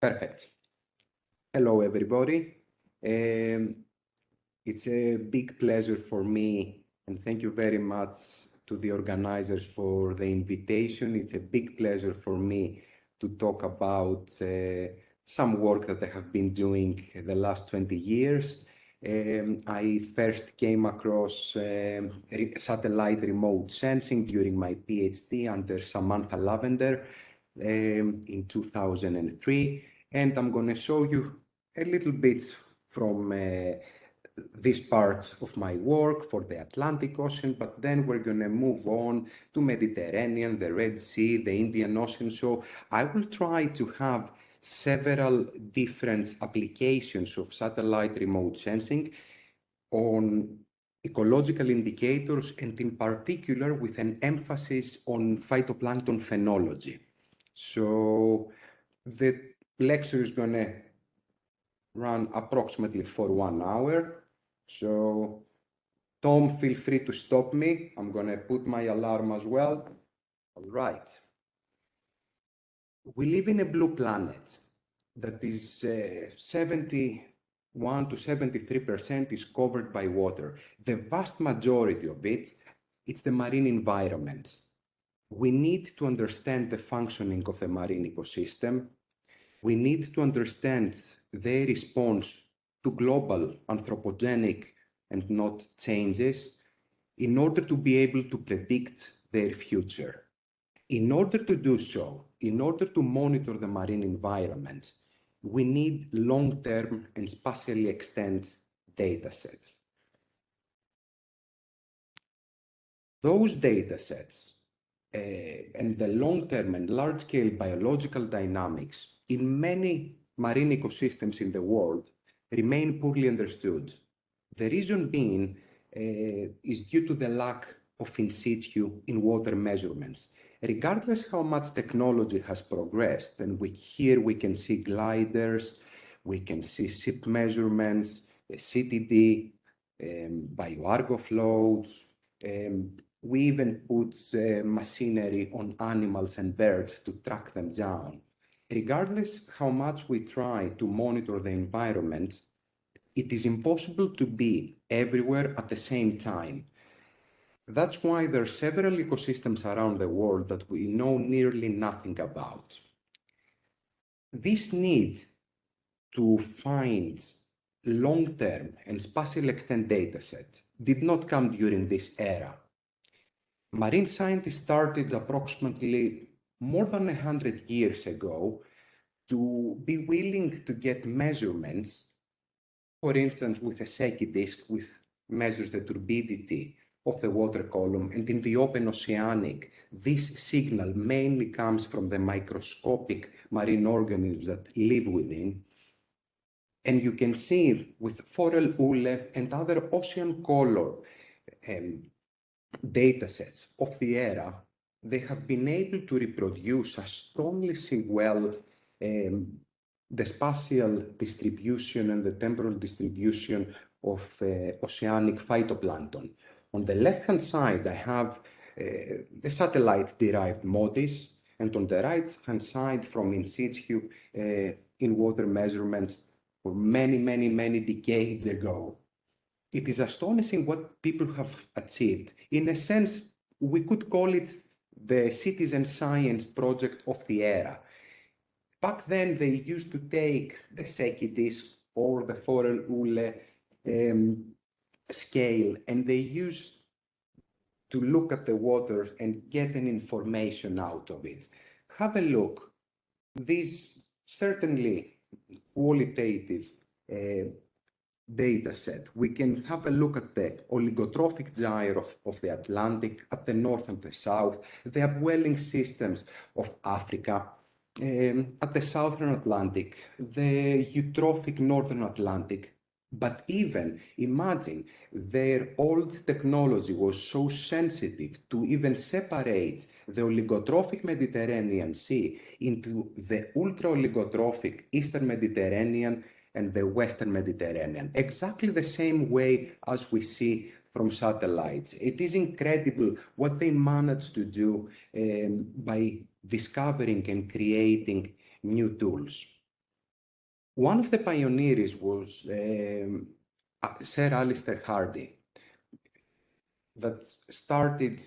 Perfect. Hello, everybody. It's a big pleasure for me, and thank you very much to the organizers for the invitation. It's a big pleasure for me to talk about some work that I have been doing the last 20 years. I first came across satellite remote sensing during my PhD under Samantha Lavender in 2003, and I'm going to show you a little bit from this part of my work for the Atlantic Ocean, but then we're going to move on to Mediterranean, the Red Sea, the Indian Ocean. So I will try to have several different applications of satellite remote sensing on ecological indicators, and in particular with an emphasis on phytoplankton phenology. So the lecture is going to run approximately for 1 hour. So Tom, feel free to stop me. I'm going to put my alarm as well. All right. We live in a blue planet that is 71 to 73% is covered by water. The vast majority of it's the marine environment. We need to understand the functioning of the marine ecosystem. We need to understand their response to global anthropogenic and not changes in order to be able to predict their future. In order to do so, in order to monitor the marine environment, we need long-term and spatially extended data sets. Those data sets and the long-term and large-scale biological dynamics in many marine ecosystems in the world remain poorly understood. The reason being is due to the lack of in situ in water measurements. Regardless how much technology has progressed, and here we can see gliders, we can see ship measurements, CTD, bioargo floats, we even put machinery on animals and birds to track them down. Regardless how much we try to monitor the environment, it is impossible to be everywhere at the same time. That's why there are several ecosystems around the world that we know nearly nothing about. This need to find long-term and spatial extent dataset did not come during this era. Marine scientists started approximately more than 100 years ago to be willing to get measurements, for instance, with a Secchi disk, which measures the turbidity of the water column, and in the open oceanic, this signal mainly comes from the microscopic marine organisms that live within. And you can see with Forel Ulef and other ocean color data sets of the era, they have been able to reproduce astonishingly well the spatial distribution and the temporal distribution of oceanic phytoplankton. On the left-hand side, I have the satellite-derived MODIS, and on the right-hand side, from in situ in water measurements for many decades ago. It is astonishing what people have achieved. In a sense, we could call it the citizen science project of the era. Back then, they used to take the Secchi disk or the Forel Ule scale, and they used to look at the water and get an information out of it. Have a look. These certainly qualitative data set. We can have a look at the oligotrophic gyre of the Atlantic at the north and the south, the upwelling systems of Africa, at the southern Atlantic, the eutrophic northern Atlantic. But even imagine their old technology was so sensitive to even separate the oligotrophic Mediterranean Sea into the ultra-oligotrophic Eastern Mediterranean and the Western Mediterranean, exactly the same way as we see from satellites. It is incredible what they managed to do by discovering and creating new tools. One of the pioneers was Sir Alister Hardy, that started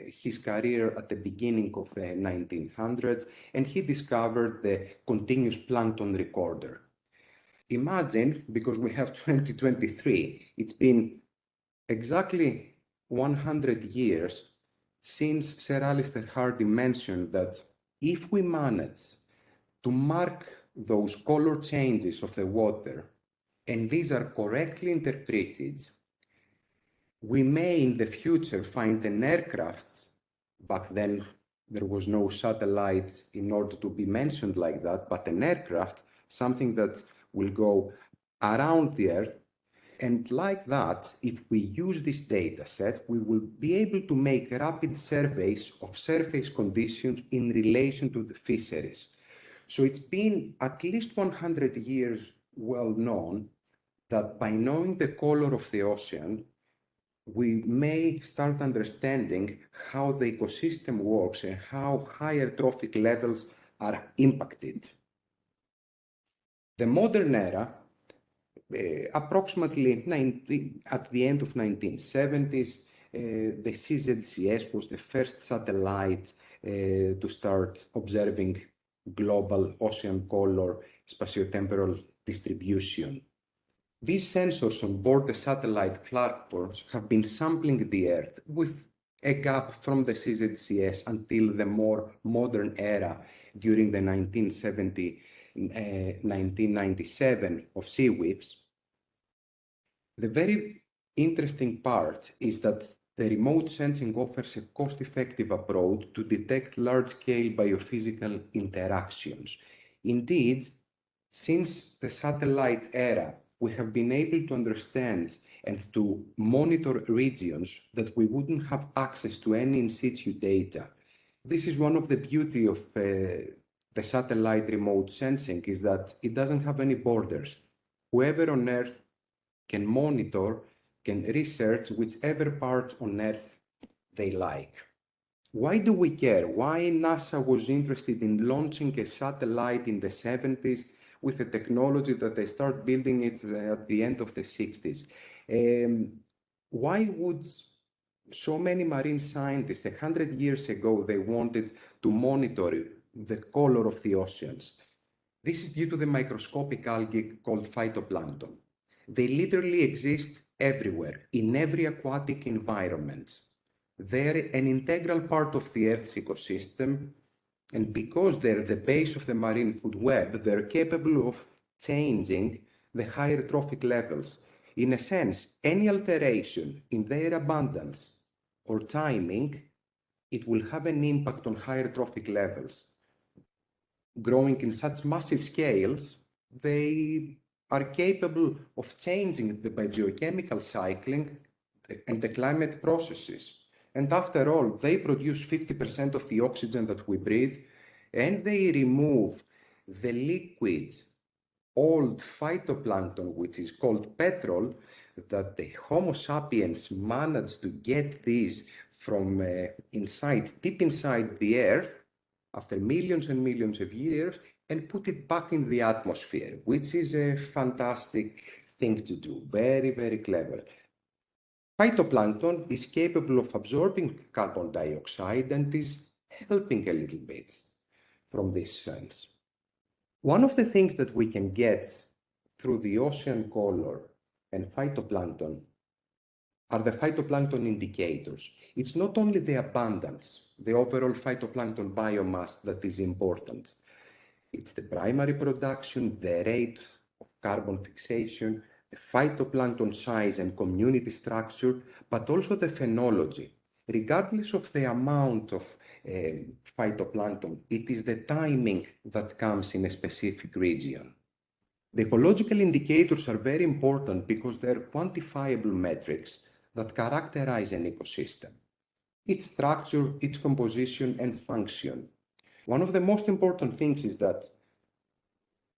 his career at the beginning of the 1900s, and he discovered the continuous plankton recorder. Imagine, because we have 2023, it's been exactly 100 years since Sir Alister Hardy mentioned that if we manage to mark those color changes of the water, and these are correctly interpreted, we may in the future find an aircraft. Back then there was no satellites in order to be mentioned like that, but an aircraft, something that will go around the Earth. And like that, if we use this data set, we will be able to make rapid surveys of surface conditions in relation to the fisheries. So it's been at least 100 years well known that by knowing the color of the ocean, we may start understanding how the ecosystem works and how higher trophic levels are impacted. The modern era, approximately at the end of 1970s, the CZCS was the first satellite to start observing global ocean color spatiotemporal distribution. These sensors on board the satellite platforms have been sampling the Earth with a gap from the CZCS until the more modern era during the 1997 of SEAWIPS. The very interesting part is that the remote sensing offers a cost-effective approach to detect large-scale biophysical interactions. Indeed, since the satellite era, we have been able to understand and to monitor regions that we wouldn't have access to any in situ data. This is one of the beauty of the satellite remote sensing, is that it doesn't have any borders. Whoever on Earth can monitor, can research whichever part on Earth they like. Why do we care? Why NASA was interested in launching a satellite in the 70s with a technology that they start building it at the end of the 60s? Why would so many marine scientists 100 years ago, they wanted to monitor the color of the oceans? This is due to the microscopic algae called phytoplankton. They literally exist everywhere, in every aquatic environment. They're an integral part of the Earth's ecosystem, and because they're the base of the marine food web, they're capable of changing the higher trophic levels. In a sense, any alteration in their abundance or timing, it will have an impact on higher trophic levels. Growing in such massive scales, they are capable of changing the biochemical cycling and the climate processes. And after all, they produce 50% of the oxygen that we breathe, and they remove the liquid, old phytoplankton, which is called petrol, that the Homo sapiens managed to get these from deep inside the Earth after millions and millions of years, and put it back in the atmosphere, which is a fantastic thing to do. Very, very clever. Phytoplankton is capable of absorbing carbon dioxide and is helping a little bit from this sense. One of the things that we can get through the ocean color and phytoplankton are the phytoplankton indicators. It's not only the abundance, the overall phytoplankton biomass that is important. It's the primary production, the rate of carbon fixation, the phytoplankton size and community structure, but also the phenology. Regardless of the amount of phytoplankton, it is the timing that comes in a specific region. The ecological indicators are very important because they're quantifiable metrics that characterize an ecosystem, its structure, its composition, and function. One of the most important things is that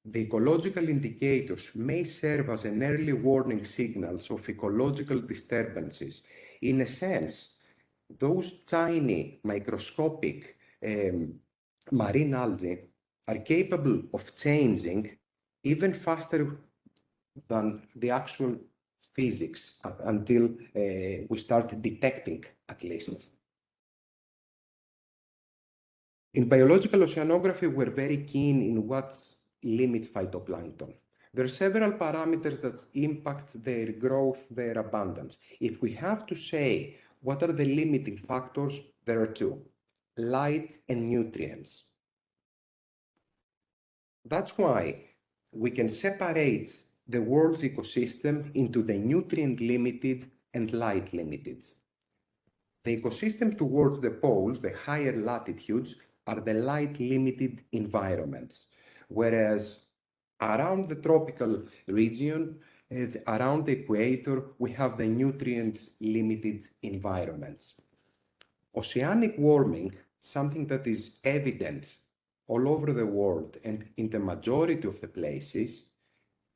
the ecological indicators may serve as an early warning signals of ecological disturbances. In a sense, those tiny microscopic marine algae are capable of changing even faster than the actual physics until we start detecting, at least. In biological oceanography, we're very keen in what limits phytoplankton. There are several parameters that impact their growth, their abundance. If we have to say what are the limiting factors, there are two: light and nutrients. That's why we can separate the world's ecosystem into the nutrient-limited and light-limited. The ecosystem towards the poles, the higher latitudes, are the light-limited environments, whereas around the tropical region, around the equator, we have the nutrient-limited environments. Oceanic warming, something that is evident all over the world and in the majority of the places,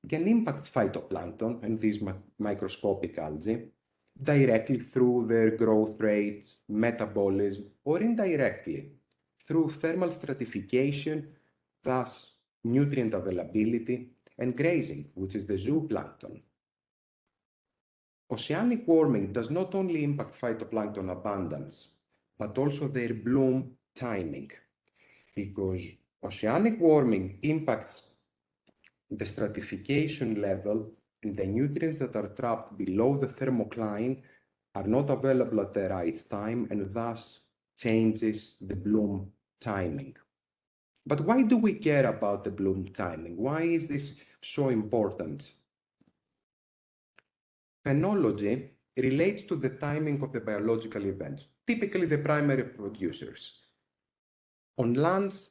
can impact phytoplankton and these microscopic algae directly through their growth rates, metabolism, or indirectly through thermal stratification, thus nutrient availability, and grazing, which is the zooplankton. Oceanic warming does not only impact phytoplankton abundance, but also their bloom timing, because oceanic warming impacts the stratification level, and the nutrients that are trapped below the thermocline are not available at the right time, and thus changes the bloom timing. But why do we care about the bloom timing? Why is this so important? Phenology relates to the timing of the biological events, typically the primary producers, on lands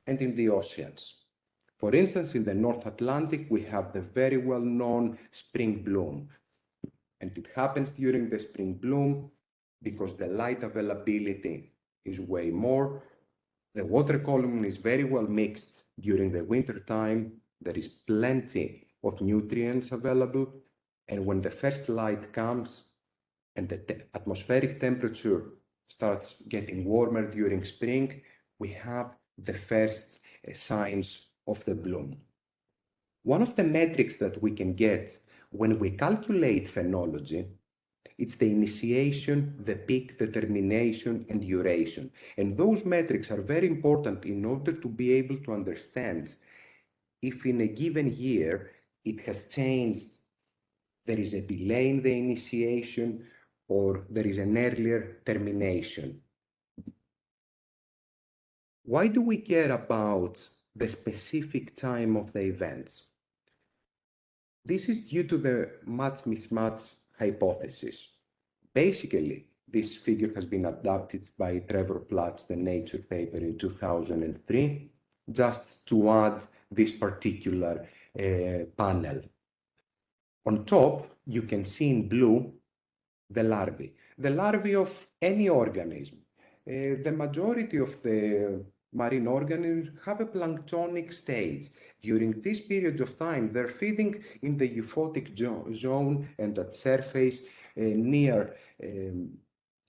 and in the oceans. For instance, in the North Atlantic, we have the very well-known spring bloom. And it happens during the spring bloom because the light availability is way more. The water column is very well mixed during the winter time. There is plenty of nutrients available. And when the first light comes and the atmospheric temperature starts getting warmer during spring, we have the first signs of the bloom. One of the metrics that we can get when we calculate phenology, it's the initiation, the peak, the termination, and duration. And those metrics are very important in order to be able to understand if in a given year it has changed, there is a delay in the initiation, or there is an earlier termination. Why do we care about the specific time of the events? This is due to the match-mismatch hypothesis. Basically, this figure has been adapted by Trevor Platt's the Nature paper in 2003, just to add this particular panel. On top, you can see in blue the larvae of any organism. The majority of the marine organisms have a planktonic stage. During this period of time, they're feeding in the euphotic zone and at surface near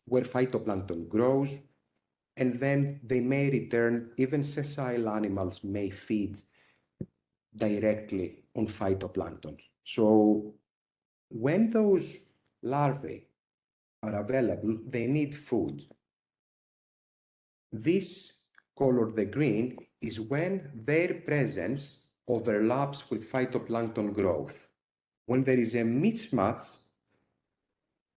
where phytoplankton grows, and then they may return. Even sessile animals may feed directly on phytoplankton. So when those larvae are available, they need food. This color, the green, is when their presence overlaps with phytoplankton growth. When there is a mismatch,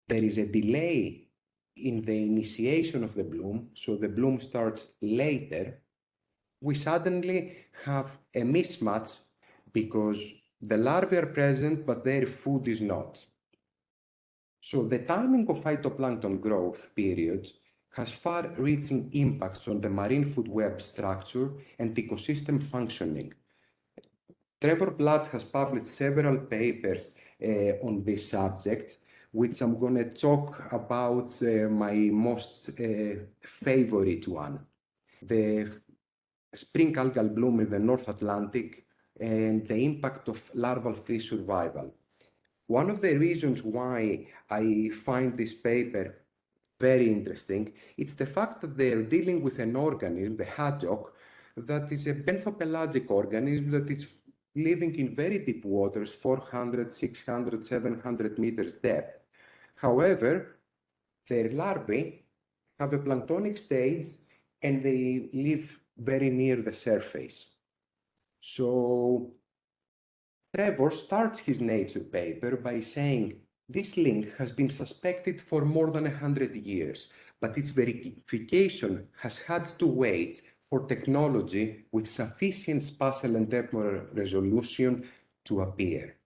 there is a delay in the initiation of the bloom, so the bloom starts later, we suddenly have a mismatch because the larvae are present, but their food is not. So the timing of phytoplankton growth periods has far-reaching impacts on the marine food web structure and ecosystem functioning. Trevor Platt has published several papers on this subject, which I'm going to talk about my most favorite one, the spring algal bloom in the North Atlantic and the impact of larval fish survival. One of the reasons why I find this paper very interesting, it's the fact that they're dealing with an organism, the haddock, that is a benthopelagic organism that is living in very deep waters, 400, 600, 700 meters depth. However, their larvae have a planktonic stage and they live very near the surface. So Trevor starts his Nature paper by saying this link has been suspected for more than 100 years, but its verification has had to wait for technology with sufficient spatial and temporal resolution to appear.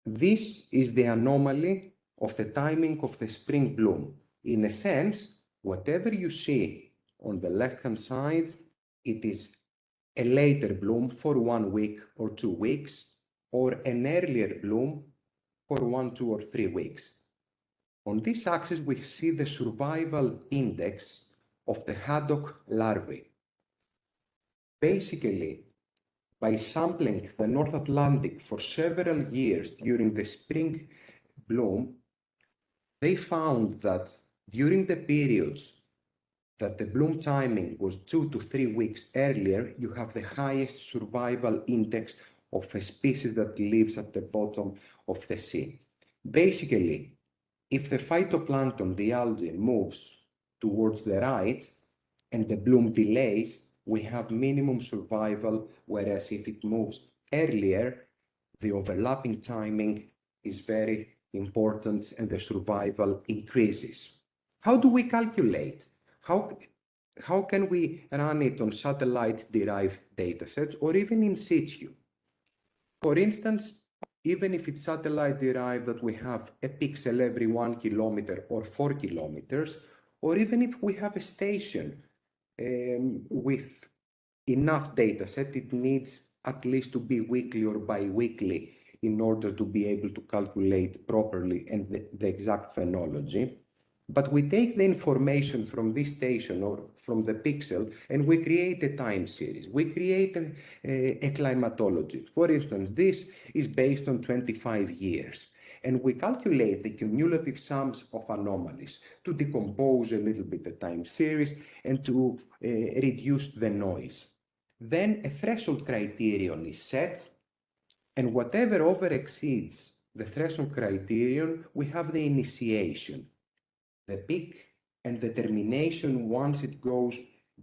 This is the anomaly of the timing of the spring bloom. In a sense, whatever you see on the left-hand side, it is a later bloom for 1 week or 2 weeks, or an earlier bloom for 1, 2, or 3 weeks. On this axis, we see the survival index of the haddock larvae. Basically, by sampling the North Atlantic for several years during the spring bloom, they found that during the periods that the bloom timing was 2 to 3 weeks earlier, you have the highest survival index of a species that lives at the bottom of the sea. Basically, if the phytoplankton, the algae, moves towards the right and the bloom delays, we have minimum survival, whereas if it moves earlier, the overlapping timing is very important and the survival increases. How do we calculate? How can we run it on satellite-derived datasets or even in situ? For instance, even if it's satellite-derived that we have a pixel every 1 kilometer or 4 kilometers, or even if we have a station with enough dataset, it needs at least to be weekly or bi-weekly in order to be able to calculate properly and the exact phenology. But we take the information from this station or from the pixel and we create a time series. We create a climatology. For instance, this is based on 25 years. And we calculate the cumulative sums of anomalies to decompose a little bit the time series and to reduce the noise. Then a threshold criterion is set, and whatever over exceeds the threshold criterion, we have the initiation, the peak, and the termination once it goes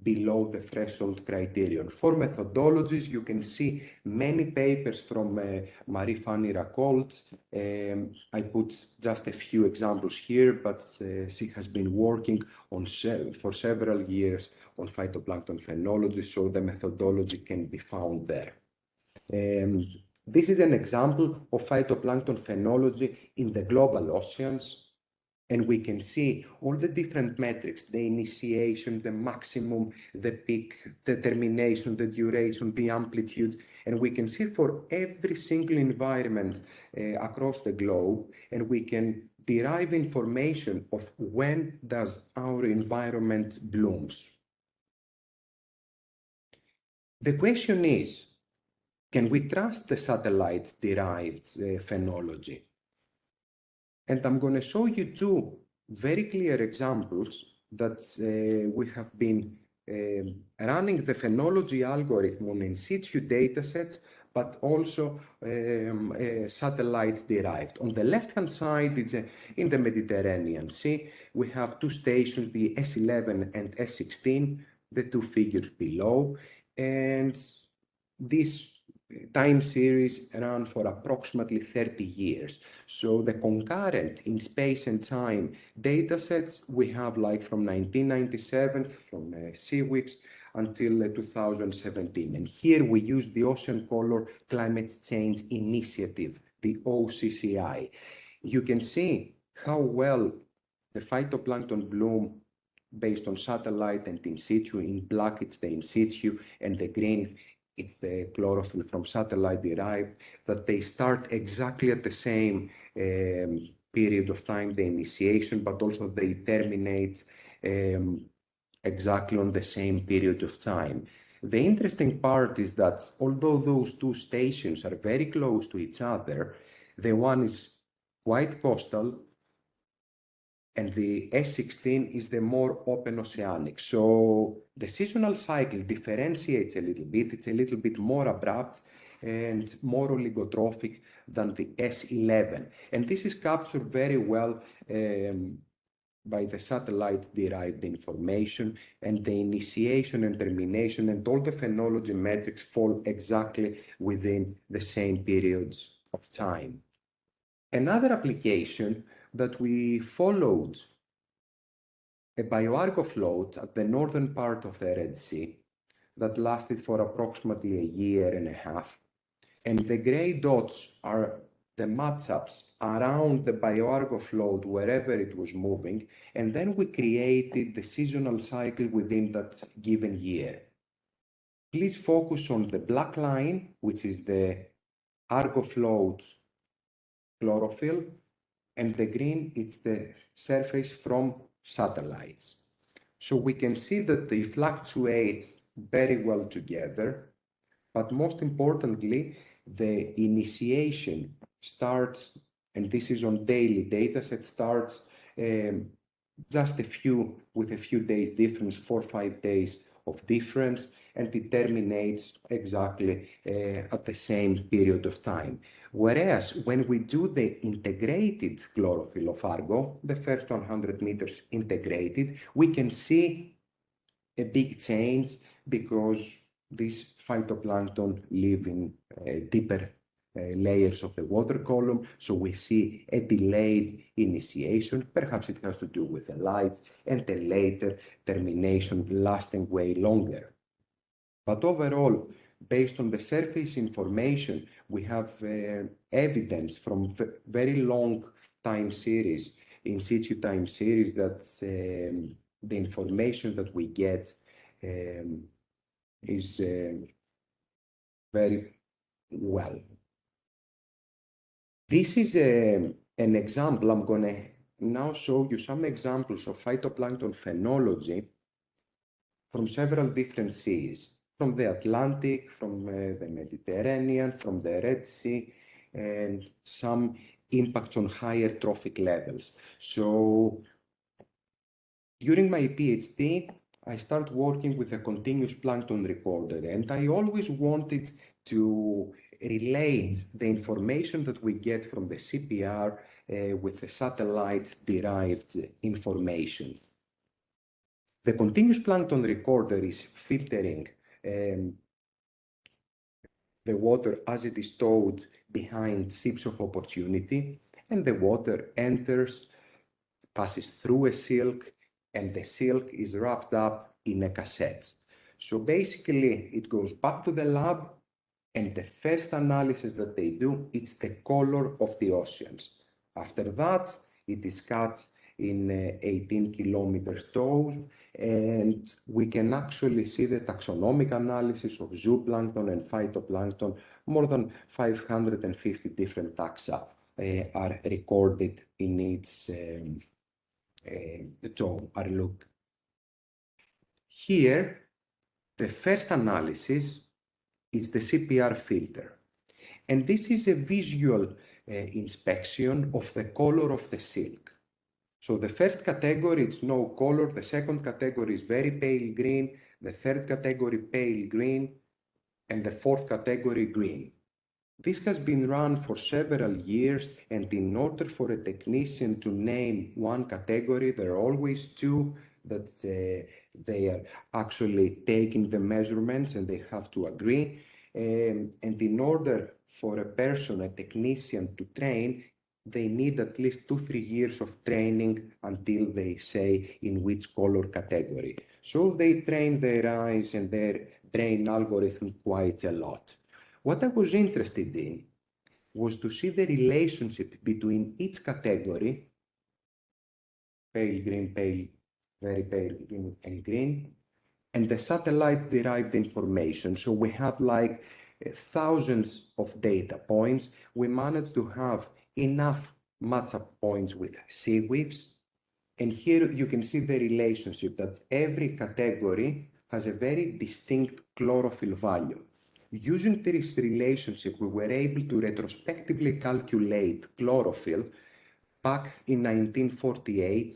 below the threshold criterion. For methodologies, you can see many papers from Marie-Fanny Racoldt. I put just a few examples here, but she has been working on for several years on phytoplankton phenology, so the methodology can be found there. This is an example of phytoplankton phenology in the global oceans. And we can see all the different metrics, the initiation, the maximum, the peak, the termination, the duration, the amplitude. And we can see for every single environment across the globe, and we can derive information of when does our environment blooms. The question is, can we trust the satellite-derived phenology? And I'm going to show you 2 very clear examples that we have been running the phenology algorithm on in situ datasets, but also satellite-derived. On the left-hand side, it's in the Mediterranean Sea. We have 2 stations, the S11 and S16, the 2 figures below. And this time series ran for approximately 30 years. So the concurrent in space and time datasets we have like from 1997, from SeaWips until 2017. And here we use the Ocean Color Climate Change Initiative, the OCCI. You can see how well the phytoplankton bloom based on satellite and in situ. In black, it's the in situ, and the green, it's the chlorophyll from satellite derived, that they start exactly at the same period of time, the initiation, but also they terminate exactly on the same period of time. The interesting part is that although those 2 stations are very close to each other, the one is quite coastal and the S16 is the more open oceanic. So the seasonal cycle differentiates a little bit. It's a little bit more abrupt and more oligotrophic than the S11. And this is captured very well by the satellite-derived information, and the initiation and termination and all the phenology metrics fall exactly within the same periods of time. Another application that we followed a bioargo float at the northern part of the Red Sea that lasted for approximately a year and a half. And the gray dots are the matchups around the bioargo float wherever it was moving. And then we created the seasonal cycle within that given year. Please focus on the black line, which is the Argo float chlorophyll, and the green, it's the surface from satellites. So we can see that they fluctuate very well together, but most importantly, the initiation starts, and this is on daily data set, starts just with a few days difference, 4 or 5 days of difference, and it terminates exactly at the same period of time. Whereas when we do the integrated chlorophyll of Argo, the first 100 meters integrated, we can see a big change because these phytoplankton live in deeper layers of the water column. So we see a delayed initiation. Perhaps it has to do with the lights, and a later termination lasting way longer. But overall, based on the surface information, we have evidence from very long time series, in situ time series, that the information that we get is very well. This is an example. I'm going to now show you some examples of phytoplankton phenology from several different seas, from the Atlantic, from the Mediterranean, from the Red Sea, and some impacts on higher trophic levels. So during my PhD, I started working with a continuous plankton recorder, and I always wanted to relate the information that we get from the CPR with the satellite-derived information. The continuous plankton recorder is filtering the water as it is stowed behind ships of opportunity, and the water enters, passes through a silk, and the silk is wrapped up in a cassette. So basically, it goes back to the lab, and the first analysis that they do, it's the color of the oceans. After that, it is cut in 18 kilometer stows, and we can actually see the taxonomic analysis of zooplankton and phytoplankton. More than 550 different taxa are recorded in each are looked. Here, the first analysis is the CPR filter. And this is a visual inspection of the color of the silk. So the first category is no color, the second category is very pale green, the third category pale green, and the fourth category green. This has been run for several years, and in order for a technician to name one category, there are always two that they are actually taking the measurements and they have to agree. And in order for a person, a technician, to train, they need at least 2-3 years of training until they say in which color category. So they train their eyes and their brain algorithm quite a lot. What I was interested in was to see the relationship between each category, pale green, pale, very pale green, and green, and the satellite-derived information. So we have like thousands of data points. We managed to have enough matchup points with seaweeds. And here you can see the relationship that every category has a very distinct chlorophyll value. Using this relationship, we were able to retrospectively calculate chlorophyll back in 1948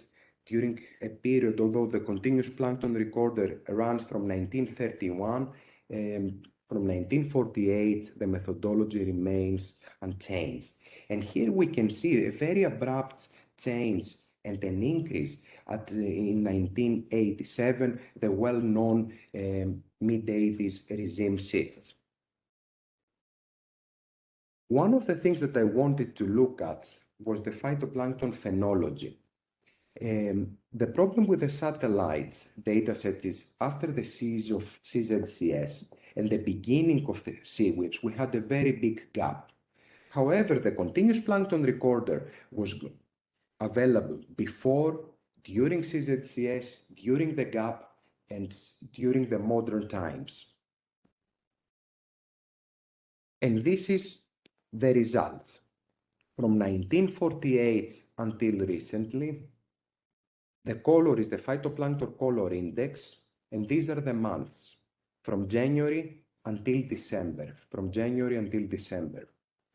during a period, although the continuous plankton recorder runs from 1931, from 1948, the methodology remains unchanged. And here we can see a very abrupt change and an increase in 1987, the well-known mid-80s regime shifts. One of the things that I wanted to look at was the phytoplankton phenology. The problem with the satellites dataset is after the cease of CZCS and the beginning of the seaweeds, we had a very big gap. However, the continuous plankton recorder was available before, during CZCS, during the gap, and during the modern times. And this is the results. From 1948 until recently, the color is the phytoplankton color index, and these are the months from January until December,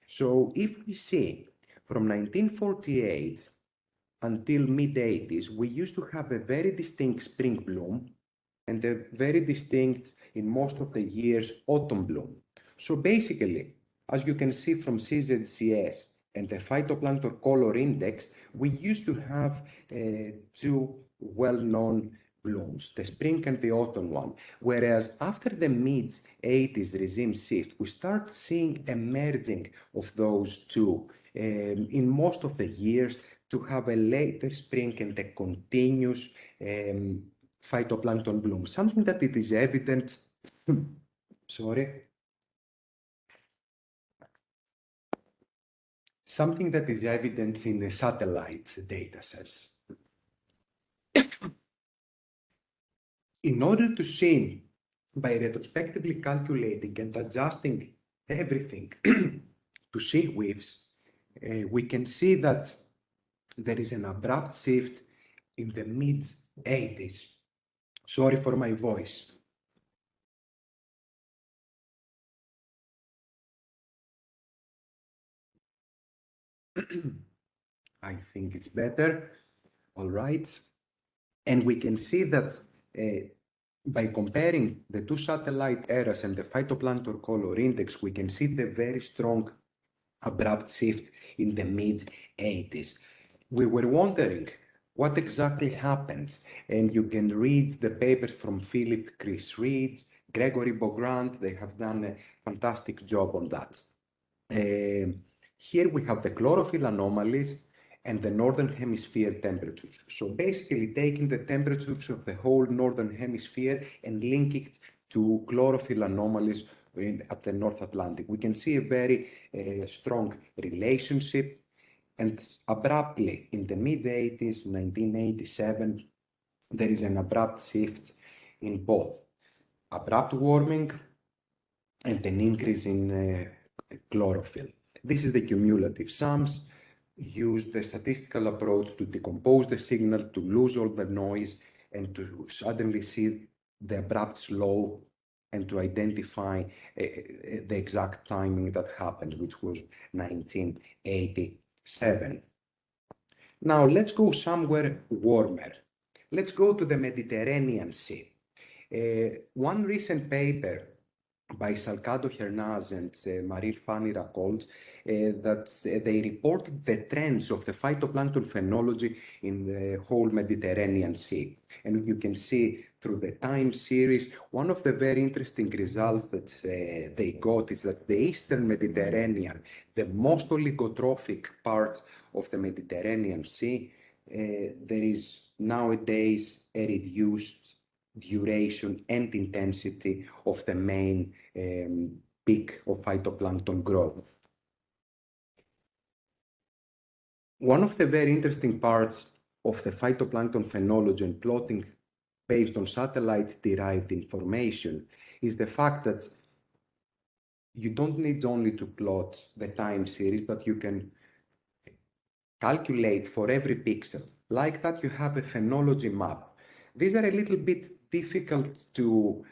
So if we see from 1948 until mid-80s, we used to have a very distinct spring bloom and a very distinct, in most of the years, autumn bloom. So basically, as you can see from CZCS and the phytoplankton color index, we used to have two well-known blooms, the spring and the autumn one. Whereas after the mid-80s regime shift, we start seeing emerging of those two in most of the years to have a later spring and a continuous phytoplankton bloom. Something that it is evident, something that is evident in the satellite data sets. In order to see, by retrospectively calculating and adjusting everything to sea waves, we can see that there is an abrupt shift in the mid-80s. Sorry for my voice. I think it's better. All right. And we can see that by comparing the two satellite eras and the phytoplankton color index, we can see the very strong abrupt shift in the mid-80s. We were wondering what exactly happens, and you can read the paper from Philip Chris Reed, Gregory Bogrand. They have done a fantastic job on that. Here we have the chlorophyll anomalies and the northern hemisphere temperatures. So basically taking the temperatures of the whole northern hemisphere and linking it to chlorophyll anomalies at the North Atlantic. We can see a very strong relationship, and abruptly in the mid-80s, 1987, there is an abrupt shift in both abrupt warming and an increase in chlorophyll. This is the cumulative sums. Use the statistical approach to decompose the signal, to lose all the noise, and to suddenly see the abrupt slope and to identify the exact timing that happened, which was 1987. Now let's go somewhere warmer. Let's go to the Mediterranean Sea. One recent paper by Salgado Hernaz and Marie Fanny Racold that they reported the trends of the phytoplankton phenology in the whole Mediterranean Sea. And you can see through the time series, one of the very interesting results that they got is that the Eastern Mediterranean, the most oligotrophic part of the Mediterranean Sea, there is nowadays a reduced duration and intensity of the main peak of phytoplankton growth. One of the very interesting parts of the phytoplankton phenology and plotting based on satellite-derived information is the fact that you don't need only to plot the time series, but you can calculate for every pixel. Like that, you have a phenology map These are a little bit difficult to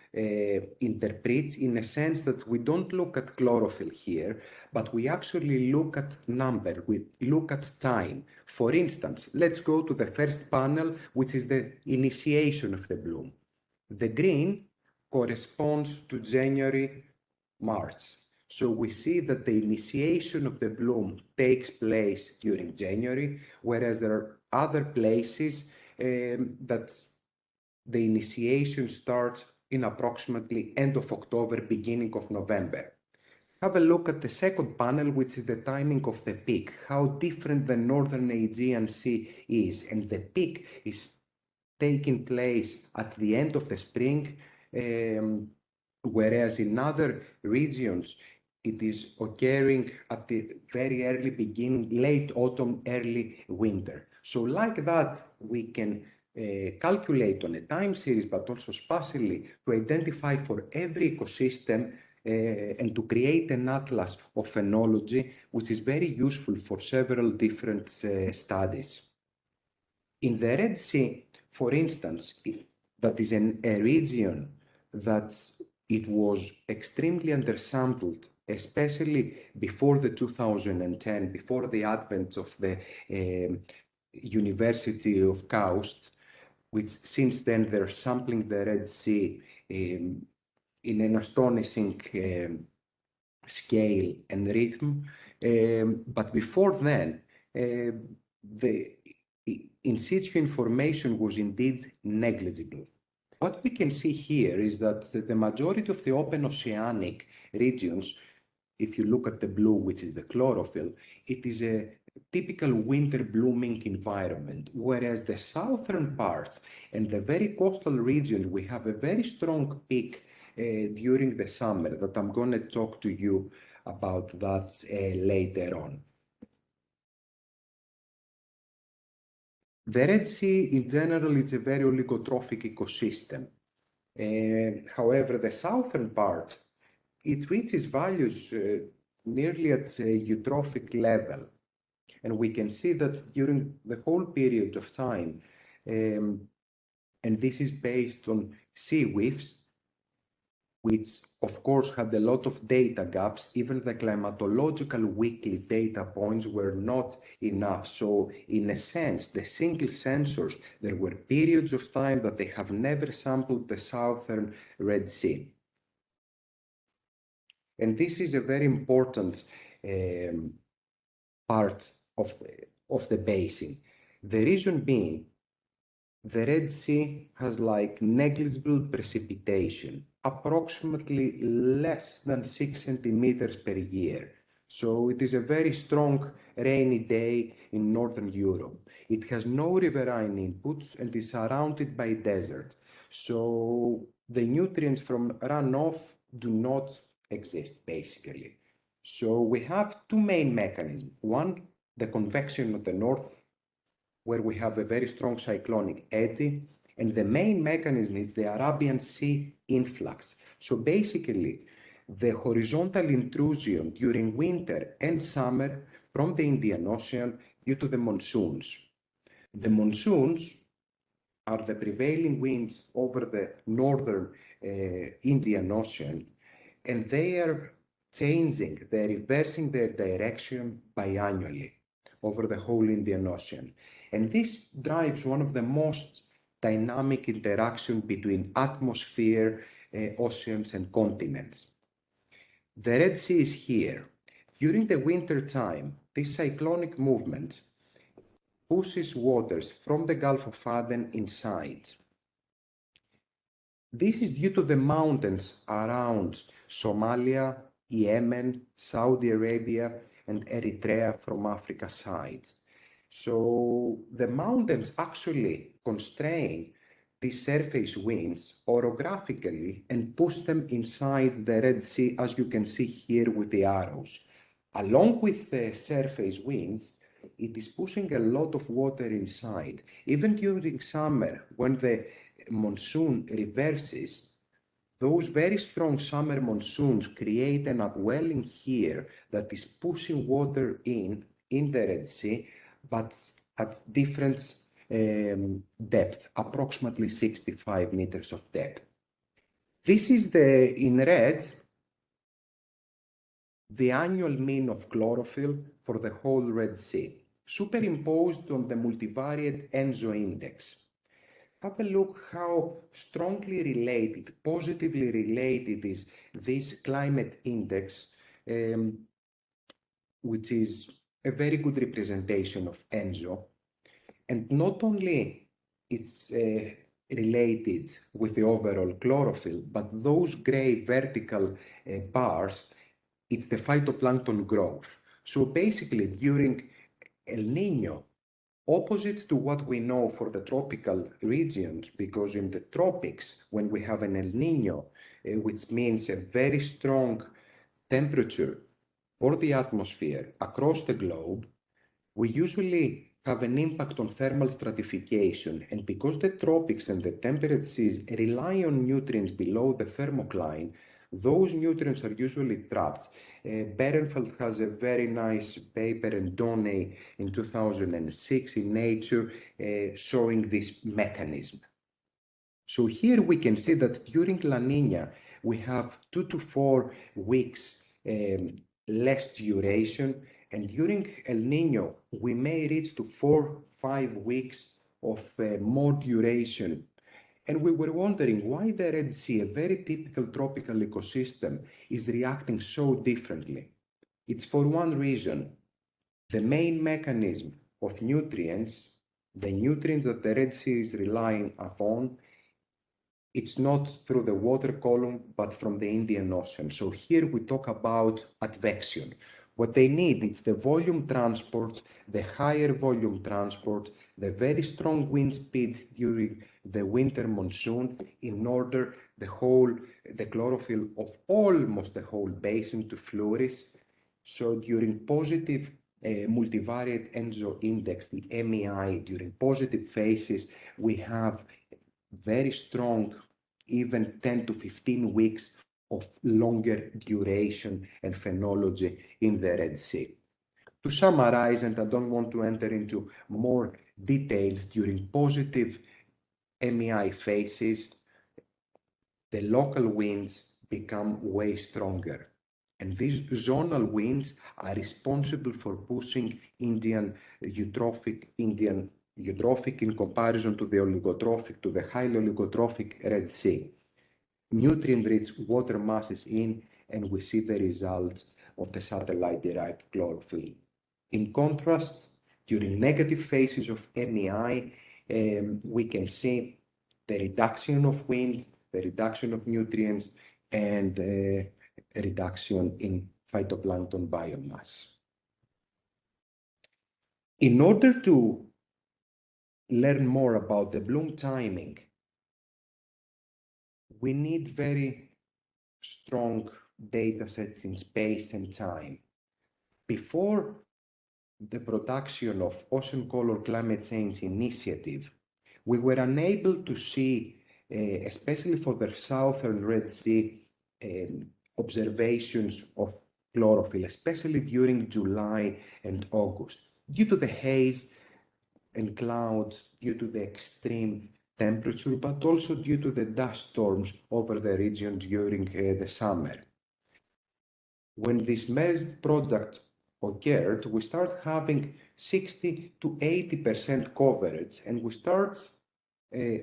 interpret in a sense that we don't look at chlorophyll here, but we actually look at number, we look at time. For instance, let's go to the first panel, which is the initiation of the bloom. The green corresponds to January, March. So we see that the initiation of the bloom takes place during January, whereas there are other places that the initiation starts in approximately end of October, beginning of November. Have a look at the second panel, which is the timing of the peak, how different the northern Aegean Sea is. And the peak is taking place at the end of the spring, whereas in other regions, it is occurring at the very early beginning, late autumn, early winter. So like that, we can calculate on a time series, but also spatially, to identify for every ecosystem and to create an atlas of phenology, which is very useful for several different studies. In the Red Sea, for instance, that is a region that it was extremely undersampled, especially before the 2010, before the advent of the University of KAUST, which since then they're sampling the Red Sea in an astonishing scale and rhythm. But before then, the in situ information was indeed negligible. What we can see here is that the majority of the open oceanic regions, if you look at the blue, which is the chlorophyll, it is a typical winter blooming environment, whereas the southern parts and the very coastal regions, we have a very strong peak during the summer that I'm going to talk to you about that later on. The Red Sea, in general, is a very oligotrophic ecosystem. However, the southern part, it reaches values nearly at a eutrophic level. And we can see that during the whole period of time, and this is based on sea WIFs, which of course had a lot of data gaps. Even the climatological weekly data points were not enough. So in a sense, the single sensors, there were periods of time that they have never sampled the southern Red Sea. And this is a very important part of the basin. The reason being, the Red Sea has like negligible precipitation, approximately less than 6 centimeters per year. So it is a very strong rainy day in Northern Europe. It has no riverine inputs and is surrounded by desert. So the nutrients from runoff do not exist, basically. So we have two main mechanisms. One, the convection of the north, where we have a very strong cyclonic eddy, and the main mechanism is the Arabian Sea influx. So basically, the horizontal intrusion during winter and summer from the Indian Ocean due to the monsoons. The monsoons are the prevailing winds over the northern Indian Ocean, and they are changing, they're reversing their direction biannually over the whole Indian Ocean. And this drives one of the most dynamic interaction between atmosphere, oceans, and continents. The Red Sea is here. During the winter time, this cyclonic movement pushes waters from the Gulf of Aden inside. This is due to the mountains around Somalia, Yemen, Saudi Arabia, and Eritrea from Africa's side. So the mountains actually constrain these surface winds orographically and push them inside the Red Sea, as you can see here with the arrows. Along with the surface winds, it is pushing a lot of water inside. Even during summer, when the monsoon reverses, those very strong summer monsoons create an upwelling here that is pushing water in the Red Sea, but at different depth, approximately 65 meters of depth. This is in red, the annual mean of chlorophyll for the whole Red Sea, superimposed on the multivariate ENSO index. Have a look how strongly related, positively related is this climate index, which is a very good representation of ENSO. And not only it's related with the overall chlorophyll, but those gray vertical bars, it's the phytoplankton growth. So basically, during El Nino, opposite to what we know for the tropical regions, because in the tropics, when we have an El Nino, which means a very strong temperature for the atmosphere across the globe, we usually have an impact on thermal stratification. And because the tropics and the temperate seas rely on nutrients below the thermocline, those nutrients are usually trapped. Berenfeld has a very nice paper, and Donay in 2006 in Nature, showing this mechanism. So here we can see that during La Nina, we have 2 to 4 weeks less duration, and during El Nino, we may reach to 4-5 weeks of more duration. And we were wondering why the Red Sea, a very typical tropical ecosystem, is reacting so differently. It's for one reason. The main mechanism of nutrients, the nutrients that the Red Sea is relying upon, it's not through the water column, but from the Indian Ocean. So here we talk about advection. What they need is the volume transport, the higher volume transport, the very strong wind speed during the winter monsoon in order the chlorophyll of almost the whole basin to flourish. So during positive multivariate ENSO index, the MEI, during positive phases, we have very strong, even 10 to 15 weeks of longer duration and phenology in the Red Sea. To summarize, and I don't want to enter into more details, during positive MEI phases, the local winds become way stronger. And these zonal winds are responsible for pushing Indian eutrophic in comparison to the oligotrophic, to the highly oligotrophic Red Sea. Nutrient-rich water masses in, and we see the results of the satellite-derived chlorophyll. In contrast, during negative phases of MEI, we can see the reduction of winds, the reduction of nutrients, and a reduction in phytoplankton biomass. In order to learn more about the bloom timing, we need very strong data sets in space and time. Before the production of Ocean Color Climate Change Initiative, we were unable to see, especially for the southern Red Sea, observations of chlorophyll, especially during July and August, due to the haze and clouds, due to the extreme temperature, but also due to the dust storms over the region during the summer. When this merged product occurred, we start having 60 to 80% coverage, and we start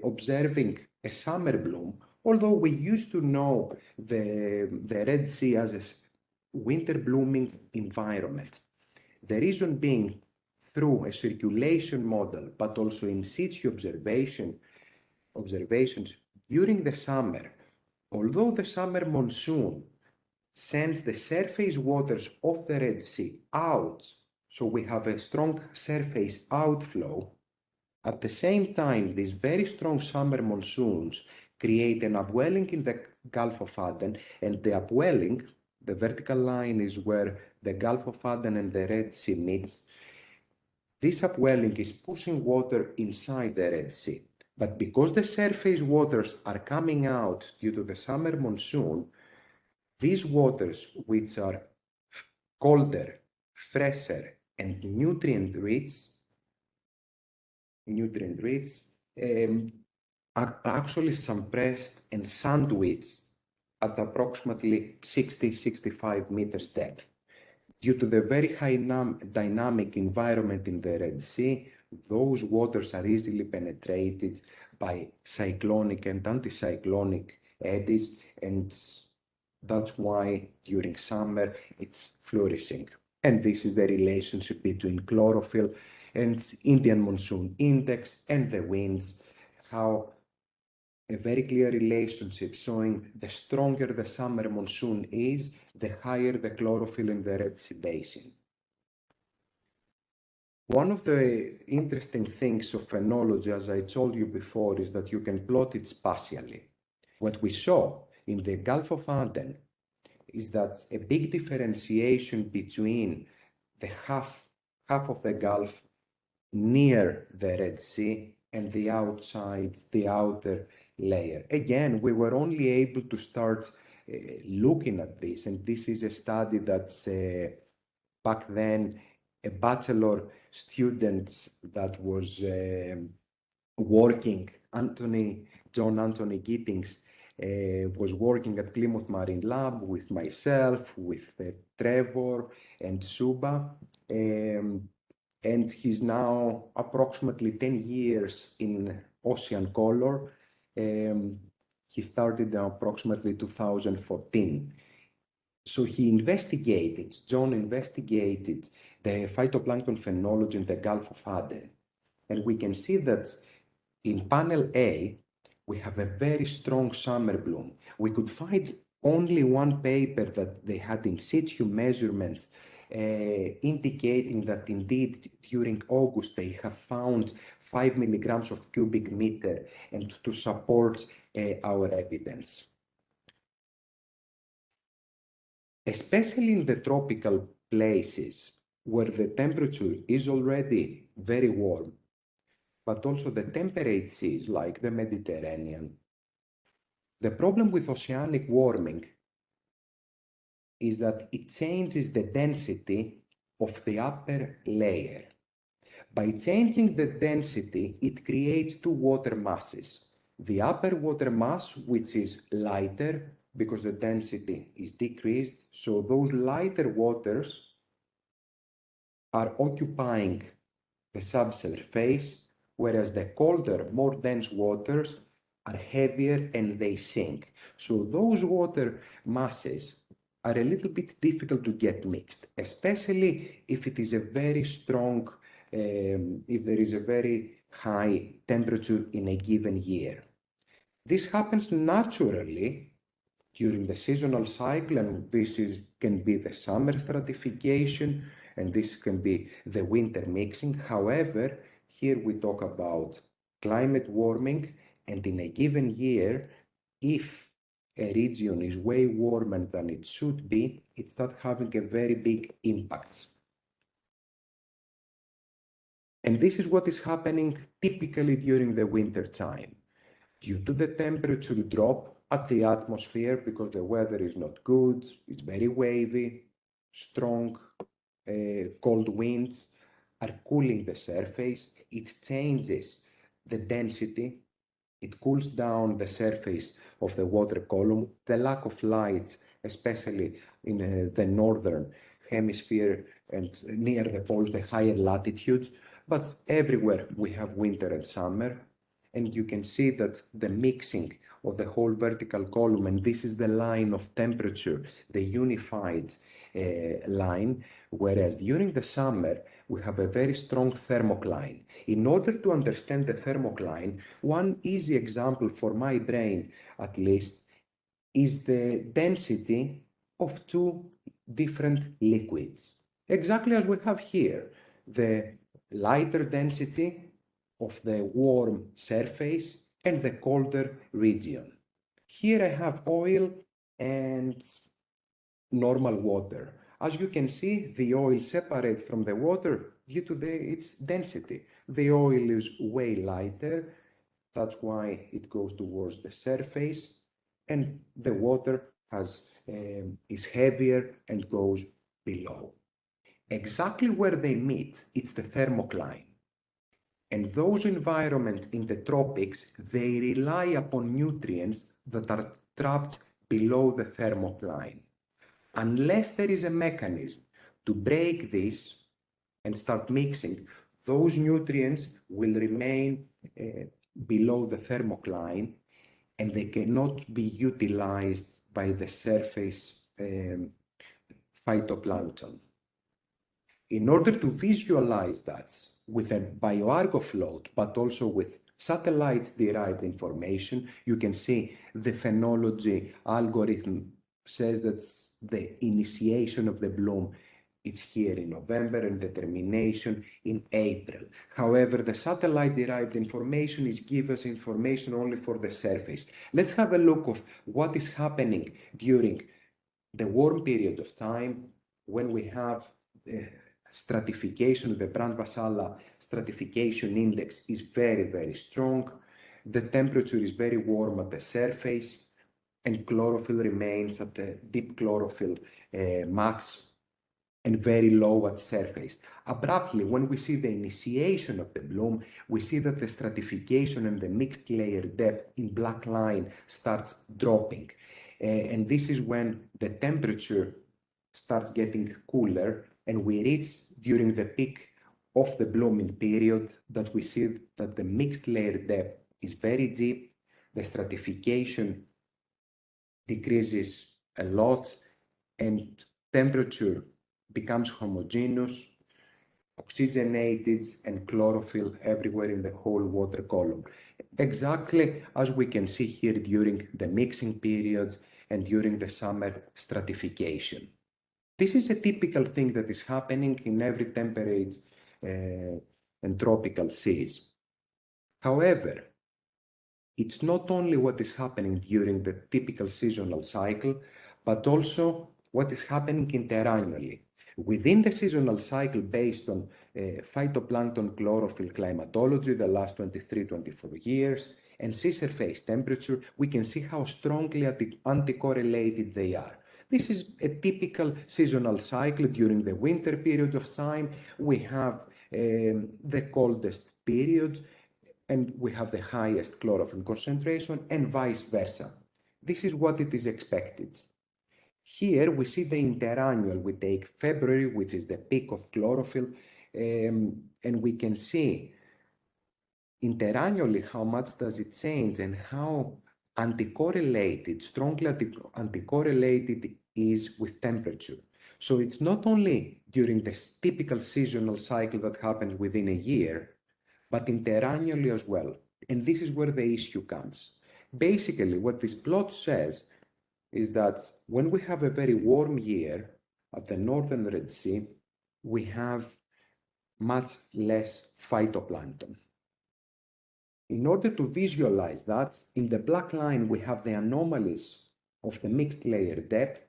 observing a summer bloom, although we used to know the Red Sea as a winter blooming environment. The reason being, through a circulation model, but also in situ observations during the summer, although the summer monsoon sends the surface waters of the Red Sea out, so we have a strong surface outflow, at the same time, these very strong summer monsoons create an upwelling in the Gulf of Aden, and the upwelling, the vertical line is where the Gulf of Aden and the Red Sea meets. This upwelling is pushing water inside the Red Sea. But because the surface waters are coming out due to the summer monsoon, these waters, which are colder, fresher, and nutrient-rich, nutrient-rich, are actually suppressed and sandwiched at approximately 60-65 meters depth. Due to the very high dynamic environment in the Red Sea, those waters are easily penetrated by cyclonic and anticyclonic eddies, and that's why during summer it's flourishing. And this is the relationship between chlorophyll and Indian monsoon index and the winds, how a very clear relationship showing the stronger the summer monsoon is, the higher the chlorophyll in the Red Sea basin. One of the interesting things of phenology, as I told you before, is that you can plot it spatially. What we saw in the Gulf of Aden is that a big differentiation between the half of the Gulf near the Red Sea and the outer layer. Again, we were only able to start looking at this, and this is a study that's back then a bachelor student that was working, John Anthony Gittings, was working at Plymouth Marine Lab with myself, with Trevor and Suba. And he's now approximately 10 years in Ocean Color. He started in approximately 2014. So John investigated the phytoplankton phenology in the Gulf of Aden. And we can see that in panel A, we have a very strong summer bloom. We could find only one paper that they had in situ measurements indicating that indeed during August they have found 5 milligrams of cubic meter and to support our evidence. Especially in the tropical places where the temperature is already very warm, but also the temperate seas like the Mediterranean. The problem with oceanic warming is that it changes the density of the upper layer. By changing the density, it creates two water masses. The upper water mass, which is lighter because the density is decreased, so those lighter waters are occupying the subsurface, whereas the colder, more dense waters are heavier and they sink. So those water masses are a little bit difficult to get mixed, especially if it is a very strong, if there is a very high temperature in a given year. This happens naturally during the seasonal cycle, and can be the summer stratification, and this can be the winter mixing. However, here we talk about climate warming, and in a given year, if a region is way warmer than it should be, it starts having a very big impact. And this is what is happening typically during the winter time. Due to the temperature drop at the atmosphere, because the weather is not good, it's very wavy, strong, cold winds are cooling the surface, it changes the density, it cools down the surface of the water column, the lack of light, especially in the northern hemisphere and near the poles, the higher latitudes, but everywhere we have winter and summer. And you can see that the mixing of the whole vertical column, and this is the line of temperature, the unified line, whereas during the summer, we have a very strong thermocline. In order to understand the thermocline, one easy example for my brain, at least, is the density of two different liquids. Exactly as we have here, the lighter density of the warm surface and the colder region. Here I have oil and normal water. As you can see, the oil separates from the water due to its density. The oil is way lighter, that's why it goes towards the surface, and the water is heavier and goes below. Exactly where they meet, it's the thermocline. And those environments in the tropics, they rely upon nutrients that are trapped below the thermocline. Unless there is a mechanism to break this and start mixing, those nutrients will remain below the thermocline and they cannot be utilized by the surface phytoplankton. In order to visualize that with a bioargo float, but also with satellite-derived information, you can see the phenology algorithm says that the initiation of the bloom it's here in November and the termination in April. However, the satellite-derived information is give us information only for the surface. Let's have a look of what is happening during the warm period of time when we have stratification, the Brand-Vasala stratification index is very, very strong. The temperature is very warm at the surface and chlorophyll remains at the deep chlorophyll max and very low at surface. Abruptly, when we see the initiation of the bloom, we see that the stratification and the mixed layer depth in black line starts dropping. And this is when the temperature starts getting cooler and we reach during the peak of the blooming period that we see that the mixed layer depth is very deep, the stratification decreases a lot, and temperature becomes homogeneous, oxygenated, and chlorophyll everywhere in the whole water column. Exactly as we can see here during the mixing periods and during the summer stratification. This is a typical thing that is happening in every temperate and tropical seas. However, it's not only what is happening during the typical seasonal cycle, but also what is happening interannually. Within the seasonal cycle based on phytoplankton chlorophyll climatology, the last 23-24 years, and sea surface temperature, we can see how strongly anticorrelated they are. This is a typical seasonal cycle. During the winter period of time, we have the coldest periods and we have the highest chlorophyll concentration and vice versa. This is what it is expected. Here we see the interannual. We take February, which is the peak of chlorophyll, and we can see interannually how much does it change and how anticorrelated, strongly anticorrelated is with temperature. So it's not only during the typical seasonal cycle that happens within a year, but interannually as well. And this is where the issue comes. Basically, what this plot says is that when we have a very warm year at the northern Red Sea, we have much less phytoplankton. In order to visualize that, in the black line, we have the anomalies of the mixed layer depth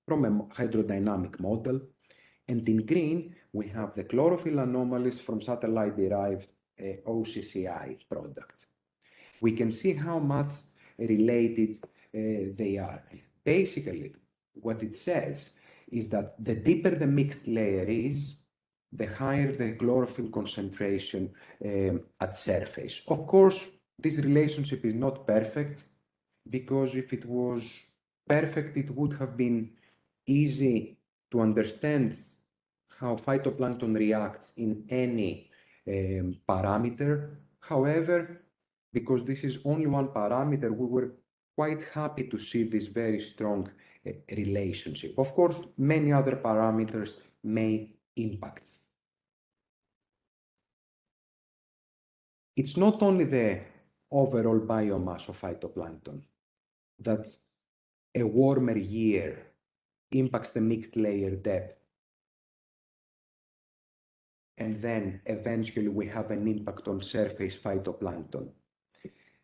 from a hydrodynamic model. And in green, we have the chlorophyll anomalies from satellite-derived OCCI products. We can see how much related they are. Basically, what it says is that the deeper the mixed layer is, the higher the chlorophyll concentration at surface. Of course, this relationship is not perfect because if it was perfect, it would have been easy to understand how phytoplankton reacts in any parameter. However, because this is only one parameter, we were quite happy to see this very strong relationship. Of course, many other parameters may impact. It's not only the overall biomass of phytoplankton that a warmer year impacts the mixed layer depth, and then eventually we have an impact on surface phytoplankton.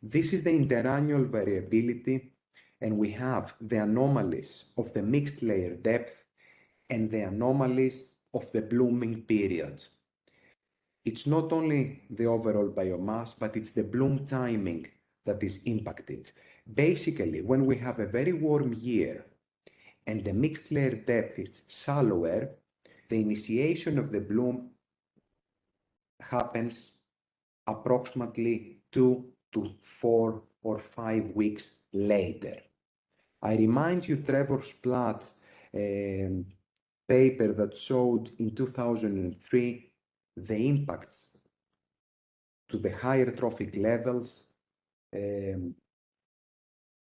This is the interannual variability, and we have the anomalies of the mixed layer depth and the anomalies of the blooming periods. It's not only the overall biomass, but it's the bloom timing that is impacted. Basically, when we have a very warm year and the mixed layer depth is shallower, the initiation of the bloom happens approximately 2 to 4 or 5 weeks later. I remind you Trevor Splatt's paper that showed in 2003 the impacts to the higher trophic levels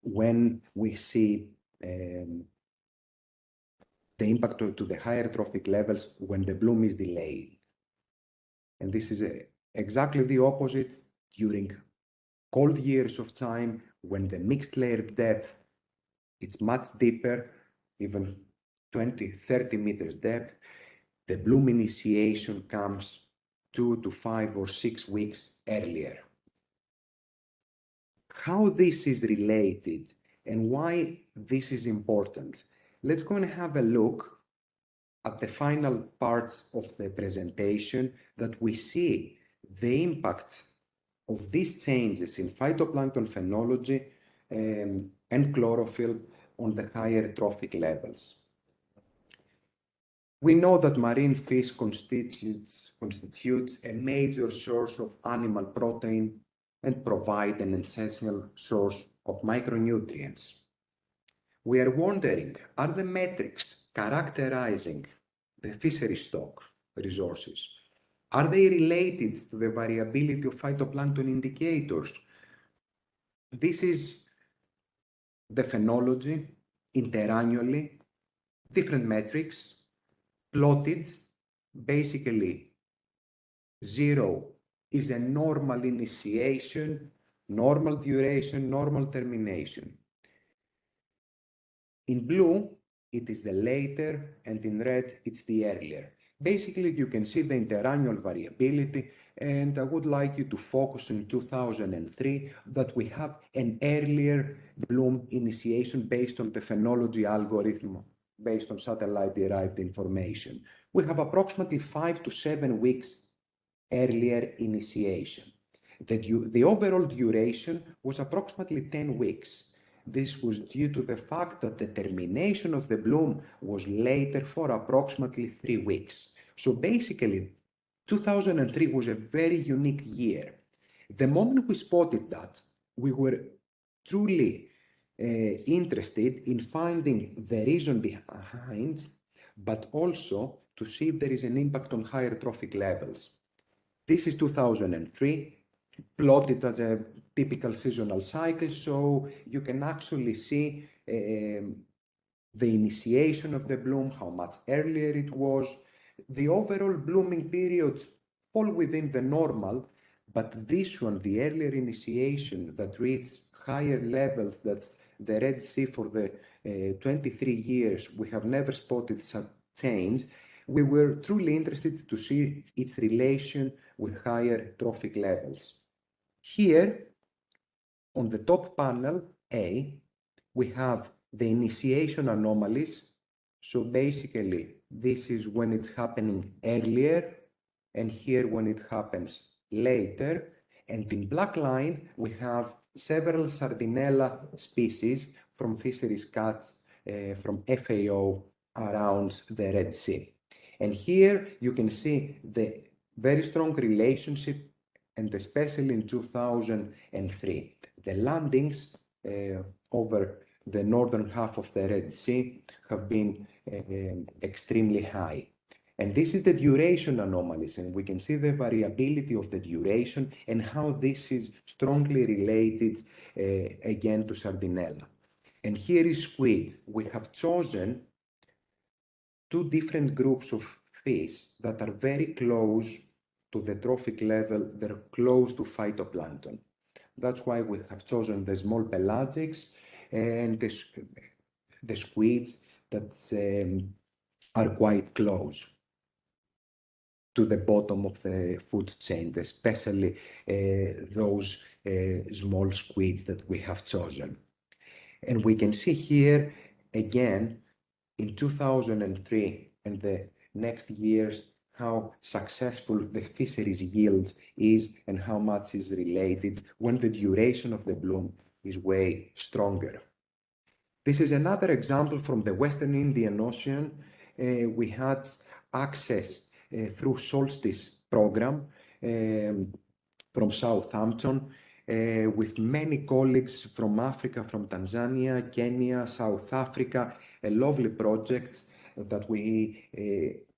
when we see the impact to the higher trophic levels when the bloom is delayed. And this is exactly the opposite during cold years of time when the mixed layer depth it's much deeper, even 20, 30 meters depth. The bloom initiation comes 2 to 5 or 6 weeks earlier. How this is related and why this is important. Let's go and have a look at the final parts of the presentation that we see the impact of these changes in phytoplankton phenology and chlorophyll on the higher trophic levels. We know that marine fish constitutes a major source of animal protein and provide an essential source of micronutrients. We are wondering, are the metrics characterizing the fishery stock resources, are they related to the variability of phytoplankton indicators? This is the phenology interannually, different metrics, plotted. Basically, 0 is a normal initiation, normal duration, normal termination. In blue, it is the later, and in red, it's the earlier. Basically, you can see the interannual variability, and I would like you to focus in 2003 that we have an earlier bloom initiation based on the phenology algorithm, based on satellite-derived information. We have approximately 5 to 7 weeks earlier initiation. The overall duration was approximately 10 weeks. This was due to the fact that the termination of the bloom was later for approximately 3 weeks. So basically, 2003 was a very unique year. The moment we spotted that, we were truly interested in finding the reason behind, but also to see if there is an impact on higher trophic levels. This is 2003, plotted as a typical seasonal cycle, so you can actually see the initiation of the bloom, how much earlier it was. The overall blooming periods fall within the normal, but this one, the earlier initiation that reaches higher levels, that's the Red Sea for the 23 years, we have never spotted such change. We were truly interested to see its relation with higher trophic levels. Here, on the top panel, A, we have the initiation anomalies. So basically, this is when it's happening earlier, and here when it happens later. And in black line, we have several Sardinella species from fisheries catch from FAO around the Red Sea. And here you can see the very strong relationship, and especially in 2003. The landings over the northern half of the Red Sea have been extremely high. And this is the duration anomalies, and we can see the variability of the duration and how this is strongly related again to Sardinella. And here is squid. We have chosen 2 different groups of fish that are very close to the trophic level, they're close to phytoplankton. That's why we have chosen the small pelagics and the squids that are quite close to the bottom of the food chain, especially those small squids that we have chosen. And we can see here again in 2003 and the next years how successful the fisheries yield is and how much is related when the duration of the bloom is way stronger. This is another example from the Western Indian Ocean. We had access through solstice program from Southampton, with many colleagues from Africa, from Tanzania, Kenya, South Africa, a lovely projects that we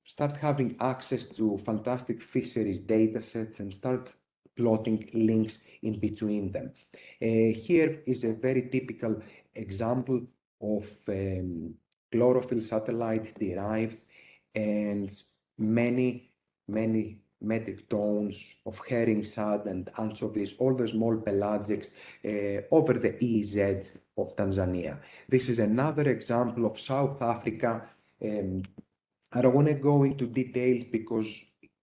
start having access to fantastic fisheries data sets and start plotting links in between them. Here is a very typical example of chlorophyll satellite derived and many metric tons of herring, shad, and anchovies, all the small pelagics over the EEZ of Tanzania. This is another example of South Africa. I don't want to go into details because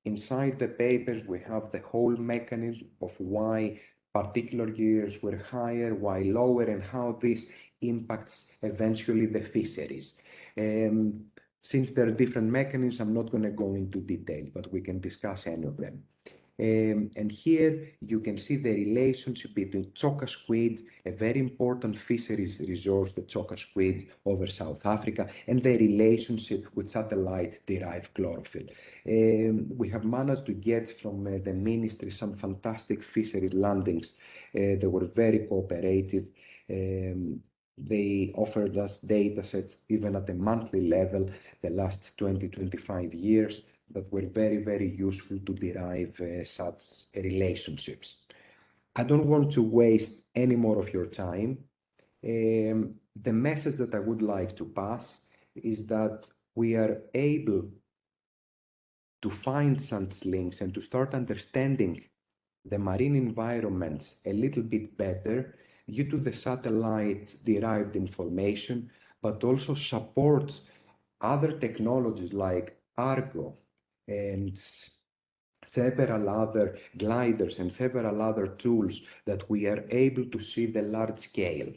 inside the papers we have the whole mechanism of why particular years were higher, why lower, and how this impacts eventually the fisheries. Since there are different mechanisms, I'm not going to go into detail, but we can discuss any of them. And here you can see the relationship between choka squid, a very important fisheries resource, the choka squid over South Africa, and the relationship with satellite-derived chlorophyll. We have managed to get from the ministry some fantastic fisheries landings. They were very cooperative. They offered us data sets even at a monthly level the last 20-25 years that were very, very useful to derive such relationships. I don't want to waste any more of your time. The message that I would like to pass is that we are able to find such links and to start understanding the marine environments a little bit better due to the satellite-derived information, but also supports other technologies like Argo and several other gliders and several other tools that we are able to see the large scale.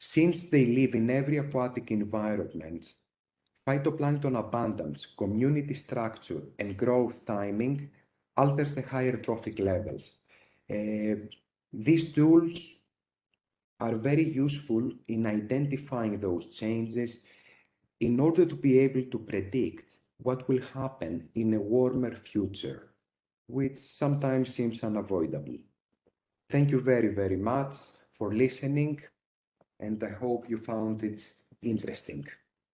Since they live in every aquatic environment, phytoplankton abundance, community structure, and growth timing alters the higher trophic levels. These tools are very useful in identifying those changes in order to be able to predict what will happen in a warmer future, which sometimes seems unavoidable. Thank you very, very much for listening, and I hope you found it interesting.